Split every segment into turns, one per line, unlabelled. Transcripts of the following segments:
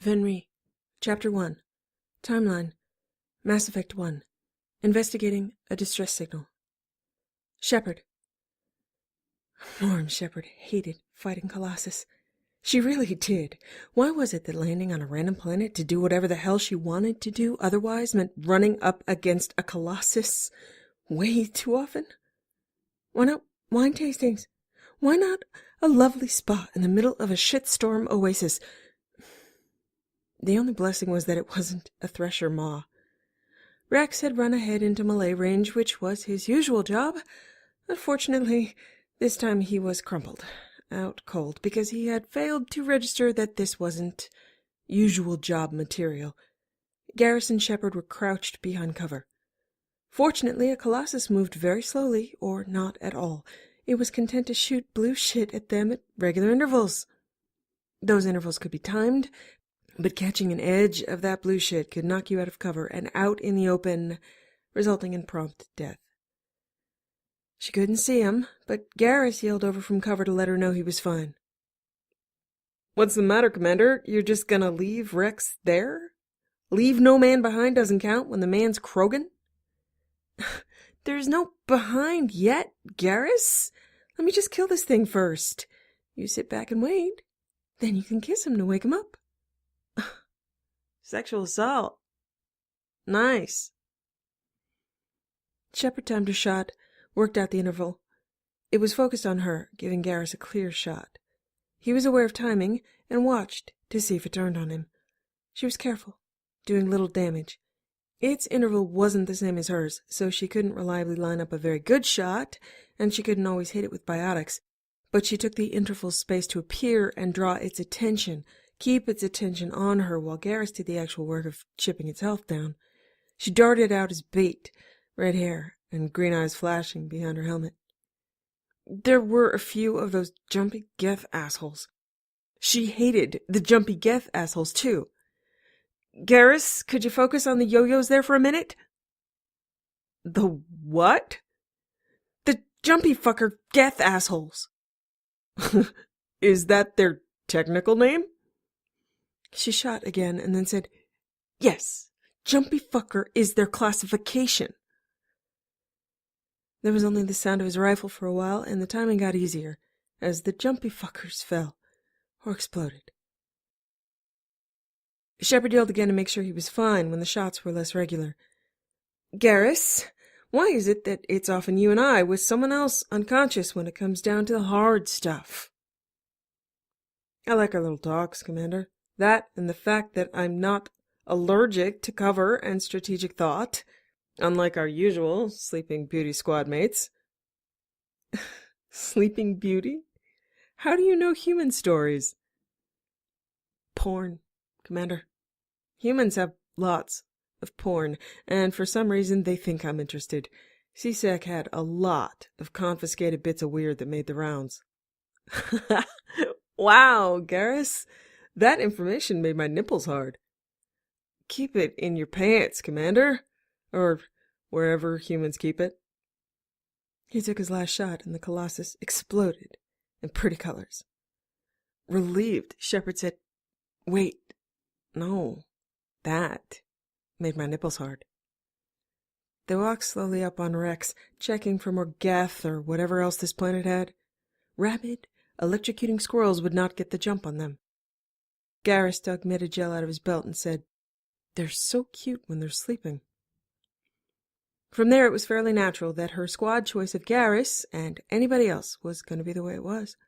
Venri Chapter 1 Timeline Mass Effect 1 Investigating a Distress Signal. Shepard. Norm Shepard hated fighting Colossus. She really did. Why was it that landing on a random planet to do whatever the hell she wanted to do otherwise meant running up against a Colossus way too often? Why not wine tastings? Why not a lovely spot in the middle of a shitstorm oasis? The only blessing was that it wasn't a Thresher Maw. Rex had run ahead into Malay range, which was his usual job. Unfortunately, this time he was crumpled, out cold, because he had failed to register that this wasn't usual job material. Garrus and Shepard were crouched behind cover. Fortunately, a Colossus moved very slowly, or not at all. It was content to shoot blue shit at them at regular intervals. Those intervals could be timed, but catching an edge of that blue shit could knock you out of cover and out in the open, resulting in prompt death. She couldn't see him, but Garrus yelled over from cover to let her know he was fine. "What's the matter, Commander? You're just gonna leave Rex there? Leave no man behind doesn't count when the man's Krogan?" "There's no behind yet, Garrus. Let me just kill this thing first. You sit back and wait. Then you can kiss him to wake him up." Sexual assault. Nice. Shepard timed her shot, worked out the interval. It was focused on her, giving Garrus a clear shot. He was aware of timing and watched to see if it turned on him. She was careful, doing little damage. Its interval wasn't the same as hers, so she couldn't reliably line up a very good shot, and she couldn't always hit it with biotics. But she took the interval's space to appear and draw its attention, keep its attention on her while Garrus did the actual work of chipping its health down. She darted out as bait, red hair and green eyes flashing behind her helmet. There were a few of those jumpy Geth assholes. She hated the jumpy Geth assholes, too. "Garrus, could you focus on the yo-yos there for a minute?" "The what?" "The jumpy fucker Geth assholes." "Is that their technical name?" She shot again and then said, "Yes, jumpy fucker is their classification." There was only the sound of his rifle for a while, and the timing got easier, as the jumpy fuckers fell, or exploded. Shepard yelled again to make sure he was fine when the shots were less regular. "Garrus, why is it that it's often you and I, with someone else unconscious when it comes down to the hard stuff?" "I like our little talks, Commander. That and the fact that I'm not allergic to cover and strategic thought, unlike our usual Sleeping Beauty squad mates." "Sleeping Beauty? How do you know human stories?" "Porn, Commander. Humans have lots of porn, and for some reason they think I'm interested. CSEC had a lot of confiscated bits of weird that made the rounds." "Wow, Garrus. That information made my nipples hard." "Keep it in your pants, Commander. Or wherever humans keep it." He took his last shot, and the Colossus exploded in pretty colors. Relieved, Shepard said, "Wait, no, that made my nipples hard." They walked slowly up on Rex, checking for more Geth or whatever else this planet had. Rabid, electrocuting squirrels would not get the jump on them. Garrus dug Metagel out of his belt and said, "They're so cute when they're sleeping." From there, it was fairly natural that her squad choice of Garrus and anybody else was going to be the way it was.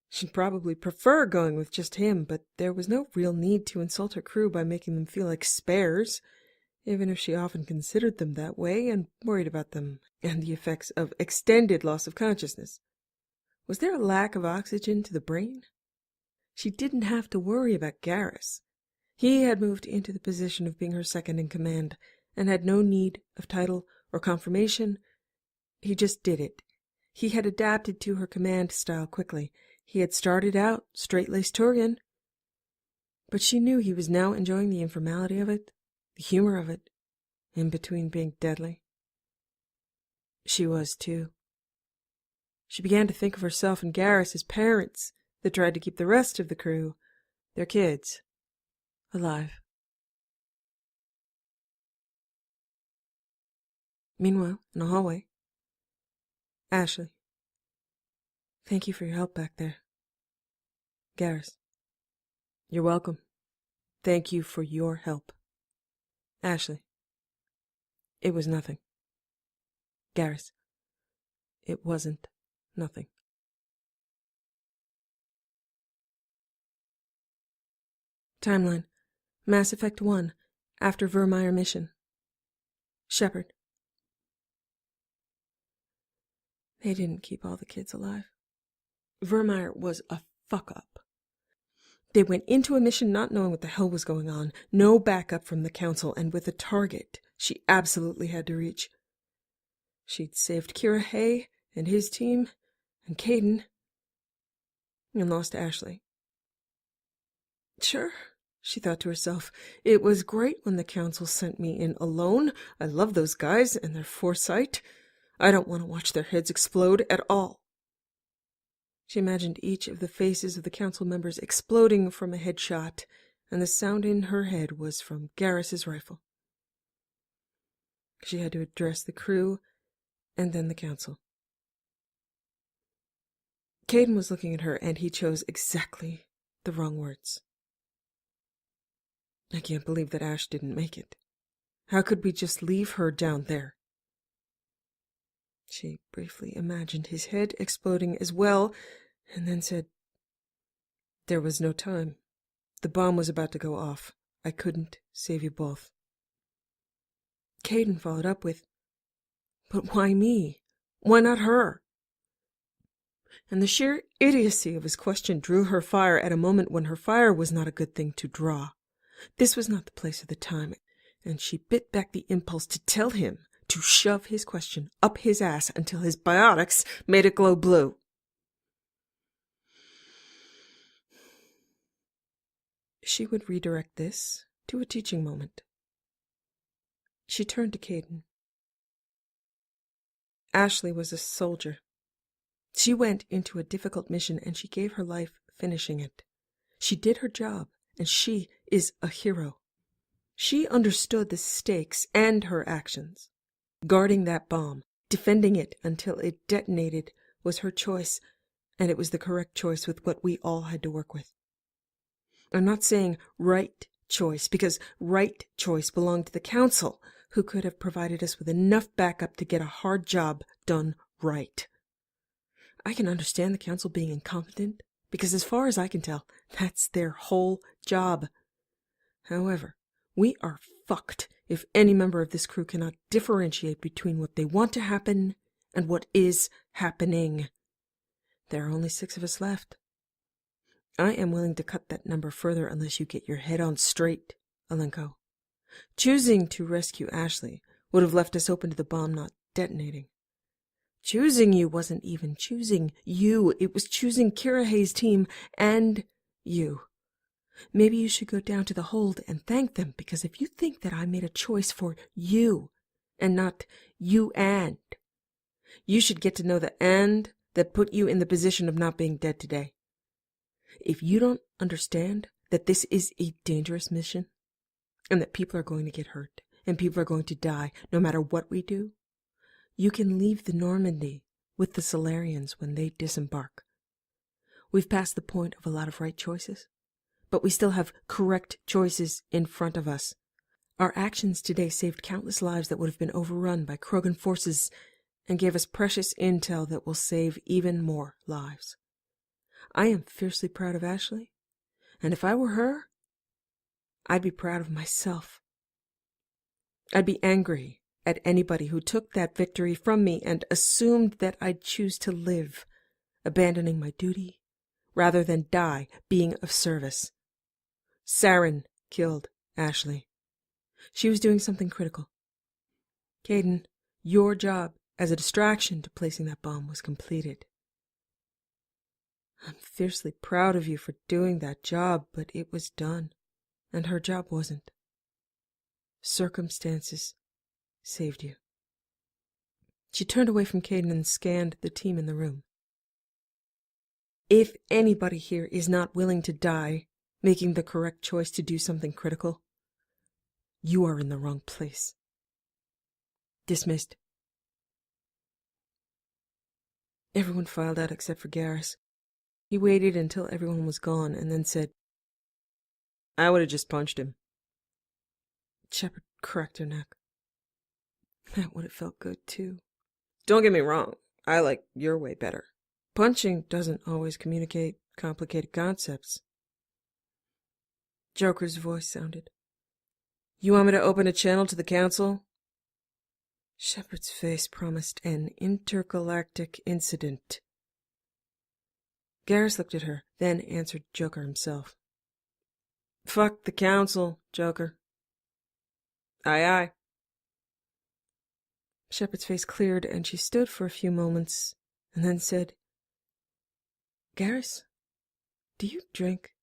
She'd probably prefer going with just him, but there was no real need to insult her crew by making them feel like spares, even if she often considered them that way and worried about them and the effects of extended loss of consciousness. Was there a lack of oxygen to the brain? She didn't have to worry about Garrus. He had moved into the position of being her second in command, and had no need of title or confirmation. He just did it. He had adapted to her command style quickly. He had started out straight-laced Turian. But she knew he was now enjoying the informality of it, the humor of it, in between being deadly. She was, too. She began to think of herself and Garrus as parents that tried to keep the rest of the crew, their kids, alive. Meanwhile, in the hallway, Ashley. Thank you for your help back there. Garrus. You're welcome. Thank you for your help. Ashley. It was nothing. Garrus. It wasn't nothing. Timeline. Mass Effect 1. After Virmire mission. Shepard. They didn't keep all the kids alive. Virmire was a fuck-up. They went into a mission not knowing what the hell was going on, no backup from the Council, and with a target she absolutely had to reach. She'd saved Kira Hay and his team, and Kaidan, and lost Ashley. Sure, she thought to herself, it was great when the Council sent me in alone. I love those guys and their foresight. I don't want to watch their heads explode at all. She imagined each of the faces of the Council members exploding from a headshot, and the sound in her head was from Garrus's rifle. She had to address the crew, and then the Council. Kaidan was looking at her, and he chose exactly the wrong words. I can't believe that Ash didn't make it. How could we just leave her down there? She briefly imagined his head exploding as well, and then said, there was no time. The bomb was about to go off. I couldn't save you both. Kaidan followed up with, but why me? Why not her? And the sheer idiocy of his question drew her fire at a moment when her fire was not a good thing to draw. This was not the place or the time, and she bit back the impulse to tell him to shove his question up his ass until his biotics made it glow blue. She would redirect this to a teaching moment. She turned to Kaidan. Ashley was a soldier. She went into a difficult mission, and she gave her life finishing it. She did her job, and she is a hero. She understood the stakes and her actions. Guarding that bomb, defending it until it detonated, was her choice, and it was the correct choice with what we all had to work with. I'm not saying right choice, because right choice belonged to the Council, who could have provided us with enough backup to get a hard job done right. I can understand the Council being incompetent, because as far as I can tell, that's their whole job. However, we are fucked if any member of this crew cannot differentiate between what they want to happen and what is happening. There are only 6 of us left. I am willing to cut that number further unless you get your head on straight, Alenko. Choosing to rescue Ashley would have left us open to the bomb not detonating. Choosing you wasn't even choosing you. It was choosing Kira Hay's team and you. Maybe you should go down to the hold and thank them, because if you think that I made a choice for you and not you and, you should get to know the and that put you in the position of not being dead today. If you don't understand that this is a dangerous mission and that people are going to get hurt and people are going to die no matter what we do, you can leave the Normandy with the Solarians when they disembark. We've passed the point of a lot of right choices, but we still have correct choices in front of us. Our actions today saved countless lives that would have been overrun by Krogan forces and gave us precious intel that will save even more lives. I am fiercely proud of Ashley, and if I were her, I'd be proud of myself. I'd be angry at anybody who took that victory from me and assumed that I'd choose to live, abandoning my duty, rather than die being of service. Saren killed Ashley. She was doing something critical. Kaidan, your job as a distraction to placing that bomb was completed. I'm fiercely proud of you for doing that job, but it was done, and her job wasn't. Circumstances saved you. She turned away from Kaidan and scanned the team in the room. If anybody here is not willing to die, making the correct choice to do something critical. You are in the wrong place. Dismissed. Everyone filed out except for Garrus. He waited until everyone was gone and then said, I would have just punched him. Shepard cracked her neck. That would have felt good, too. Don't get me wrong. I like your way better. Punching doesn't always communicate complicated concepts. Joker's voice sounded. You want me to open a channel to the Council? Shepard's face promised an intergalactic incident. Garrus looked at her, then answered Joker himself. Fuck the Council, Joker. Aye, aye. Shepard's face cleared, and she stood for a few moments, and then said, Garrus, do you drink?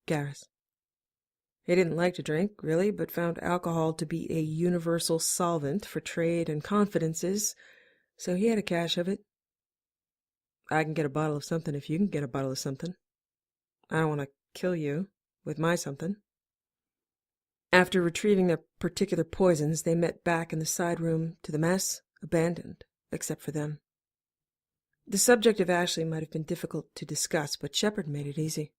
Garrus. He didn't like to drink, really, but found alcohol to be a universal solvent for trade and confidences, so he had a cache of it. I can get a bottle of something if you can get a bottle of something. I don't want to kill you with my something. After retrieving their particular poisons, they met back in the side room to the mess, abandoned, except for them. The subject of Ashley might have been difficult to discuss, but Shepard made it easy.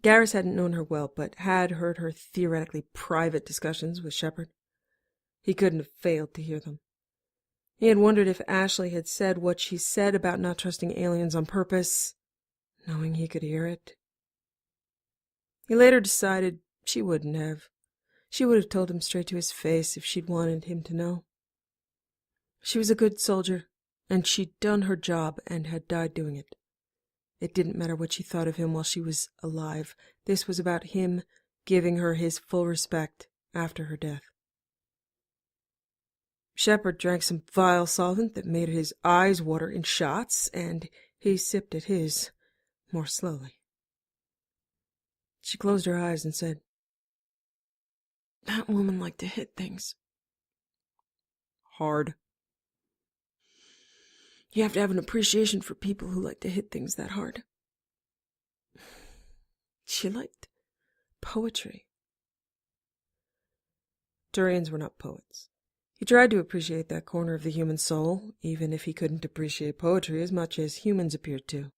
Garrus hadn't known her well, but had heard her theoretically private discussions with Shepard. He couldn't have failed to hear them. He had wondered if Ashley had said what she said about not trusting aliens on purpose, knowing he could hear it. He later decided she wouldn't have. She would have told him straight to his face if she'd wanted him to know. She was a good soldier, and she'd done her job and had died doing it. It didn't matter what she thought of him while she was alive. This was about him giving her his full respect after her death. Shepard drank some vile solvent that made his eyes water in shots, and he sipped at his more slowly. She closed her eyes and said, That woman liked to hit things. Hard. You have to have an appreciation for people who like to hit things that hard. She liked poetry. Turians were not poets. He tried to appreciate that corner of the human soul, even if he couldn't appreciate poetry as much as humans appeared to.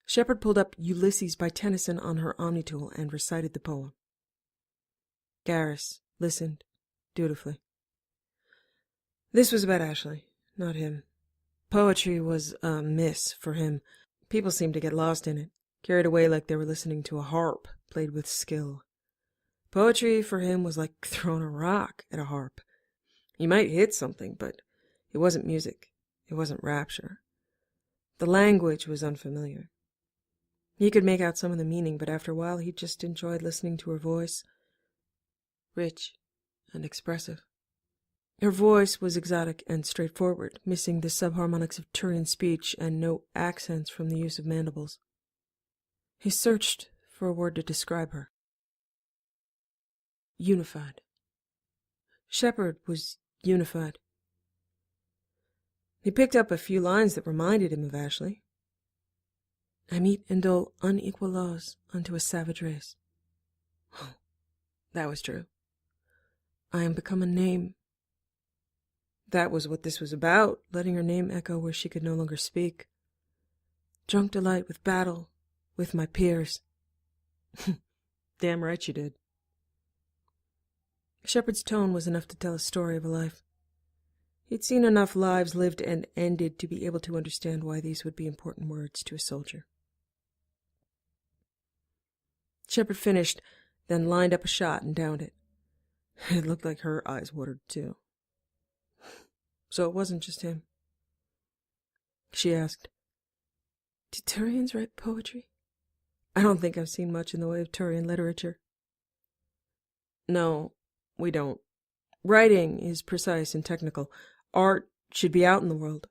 Shepard pulled up Ulysses by Tennyson on her Omnitool and recited the poem. Garrus listened dutifully. This was about Ashley, not him. Poetry was a miss for him. People seemed to get lost in it, carried away like they were listening to a harp played with skill. Poetry for him was like throwing a rock at a harp. You might hit something, but it wasn't music. It wasn't rapture. The language was unfamiliar. He could make out some of the meaning, but after a while he just enjoyed listening to her voice. Rich and expressive. Her voice was exotic and straightforward, missing the subharmonics of Turian speech and no accents from the use of mandibles. He searched for a word to describe her. Unified. Shepard was unified. He picked up a few lines that reminded him of Ashley. I meet and dole unequal laws unto a savage race. That was true. I am become a name. That was what this was about, letting her name echo where she could no longer speak. Drunk delight with battle, with my peers. Damn right you did. Shepard's tone was enough to tell a story of a life. He'd seen enough lives lived and ended to be able to understand why these would be important words to a soldier. Shepard finished, then lined up a shot and downed it. It looked like her eyes watered, too. So it wasn't just him. She asked, Do Turians write poetry? I don't think I've seen much in the way of Turian literature. No, we don't. Writing is precise and technical. Art should be out in the world.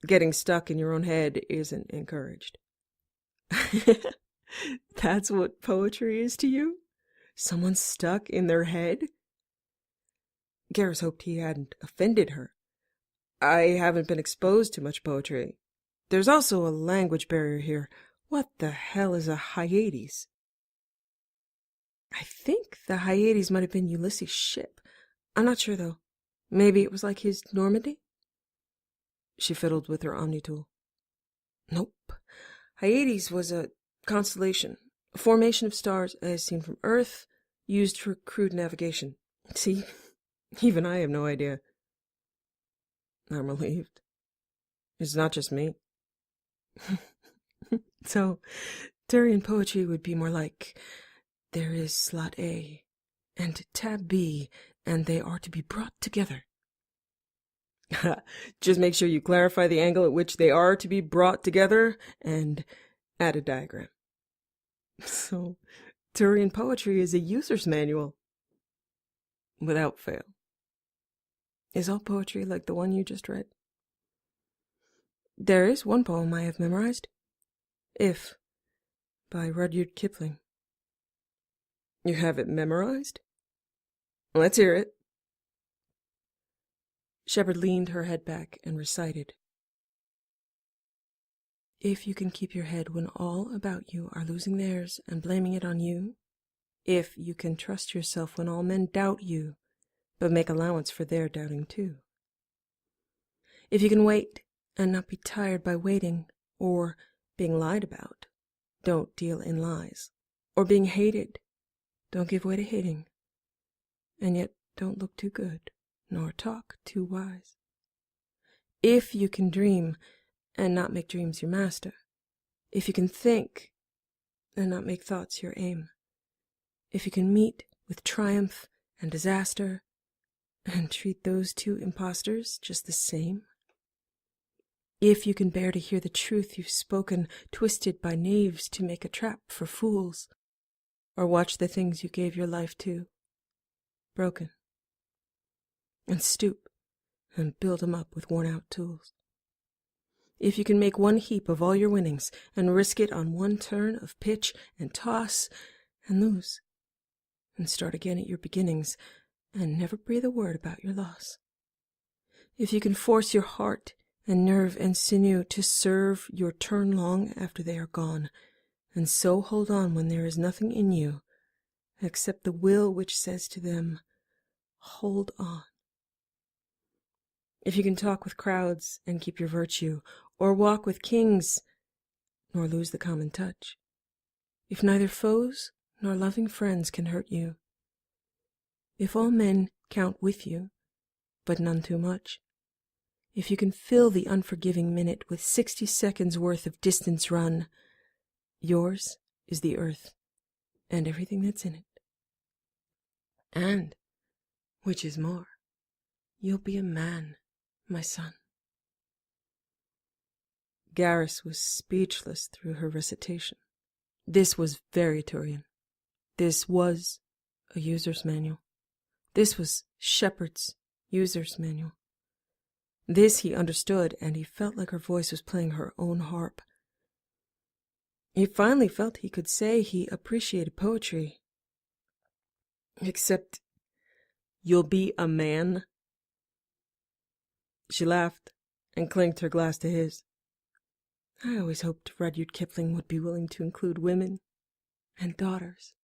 Getting stuck in your own head isn't encouraged. That's what poetry is to you? Someone stuck in their head? Garrus hoped he hadn't offended her. I haven't been exposed to much poetry. There's also a language barrier here. What the hell is a Hyades? I think the Hyades might have been Ulysses' ship. I'm not sure, though. Maybe it was like his Normandy? She fiddled with her omni-tool. Nope. Hyades was a constellation, a formation of stars as seen from Earth, used for crude navigation. See? Even I have no idea. I'm relieved. It's not just me. So, Turian poetry would be more like, there is slot A and tab B, and they are to be brought together. Just make sure you clarify the angle at which they are to be brought together and add a diagram. So, Turian poetry is a user's manual. Without fail. Is all poetry like the one you just read? There is one poem I have memorized. If, by Rudyard Kipling. You have it memorized? Let's hear it. Shepard leaned her head back and recited. If you can keep your head when all about you are losing theirs and blaming it on you, if you can trust yourself when all men doubt you, but make allowance for their doubting too. If you can wait and not be tired by waiting, or being lied about, don't deal in lies, or being hated, don't give way to hating, and yet don't look too good, nor talk too wise. If you can dream and not make dreams your master, if you can think and not make thoughts your aim, if you can meet with triumph and disaster and treat those two impostors just the same, if you can bear to hear the truth you've spoken twisted by knaves to make a trap for fools, or watch the things you gave your life to broken, and stoop and build 'em up with worn-out tools. If you can make one heap of all your winnings and risk it on one turn of pitch and toss and lose, and start again at your beginnings and never breathe a word about your loss. If you can force your heart and nerve and sinew to serve your turn long after they are gone, and so hold on when there is nothing in you except the will which says to them, hold on. If you can talk with crowds and keep your virtue, or walk with kings, nor lose the common touch, if neither foes nor loving friends can hurt you, if all men count with you, but none too much, if you can fill the unforgiving minute with 60 seconds worth of distance run, yours is the earth and everything that's in it. And, which is more, you'll be a man, my son. Garrus was speechless through her recitation. This was very Turian. This was a user's manual. This was Shepard's user's manual. This he understood, and he felt like her voice was playing her own harp. He finally felt he could say he appreciated poetry. Except, you'll be a man? She laughed and clinked her glass to his. I always hoped Rudyard Kipling would be willing to include women and daughters.